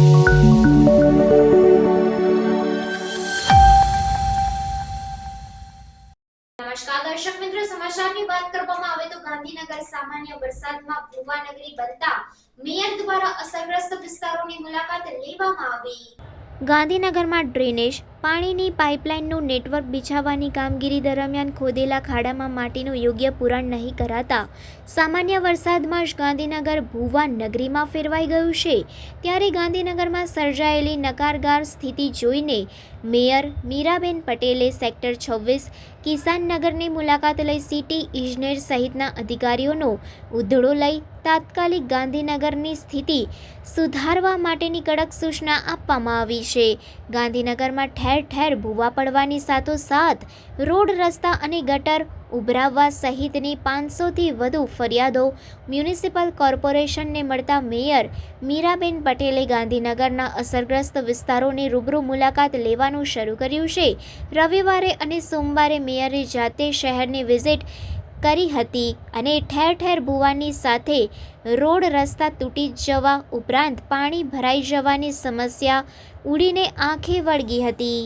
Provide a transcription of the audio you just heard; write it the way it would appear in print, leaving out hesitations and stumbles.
નમસ્કાર દર્શક મિત્રો, સમાચારની વાત કરવામાં આવે તો ગાંધીનગર સામાન્ય વરસાદમાં ભુવાનગરી બનતા મેયર દ્વારા અસરગ્રસ્ત વિસ્તારોની મુલાકાત લેવામાં આવી। ગાંધીનગરમાં ડ્રેનેજ પાણીની પાઇપલાઇનનું નેટવર્ક બિછાવવાની કામગીરી દરમિયાન ખોદેલા ખાડામાં માટીનું યોગ્ય પુરાણ નહીં કરાતા સામાન્ય વરસાદમાં જ ગાંધીનગર ભુવાનગરીમાં ફેરવાઈ ગયું છે। ત્યારે ગાંધીનગરમાં સર્જાયેલી નકારગાર સ્થિતિ જોઈને મેયર મીરાબેન પટેલે સેક્ટર 26 કિસાનનગરની મુલાકાત લઈ સિટી ઇજનેર સહિતના અધિકારીઓનો ઉધડો લઈ તાત્કાલિક ગાંધીનગરની સ્થિતિ સુધારવા માટેની કડક સૂચના આપવામાં આવી છે। ગાંધીનગરમાં ઠેર ઠેર ભૂવા પડવાની સાથોસાથ રોડ રસ્તા અને ગટર ઉભરાવવા સહિતની 500થી વધુ ફરિયાદો મ્યુનિસિપલ કોર્પોરેશનને મળતા મેયર મીરાબેન પટેલે ગાંધીનગરના અસરગ્રસ્ત વિસ્તારોની રૂબરૂ મુલાકાત લેવાનું શરૂ કર્યું છે। રવિવારે અને સોમવારે મેયરે જાતે શહેરની વિઝિટ કરી હતી અને ઠેર ઠેર ભૂવાની સાથે રોડ રસ્તા તૂટી જવા ઉપરાંત પાણી ભરાઈ જવાની સમસ્યા ઉડીને આંખે વળગી હતી।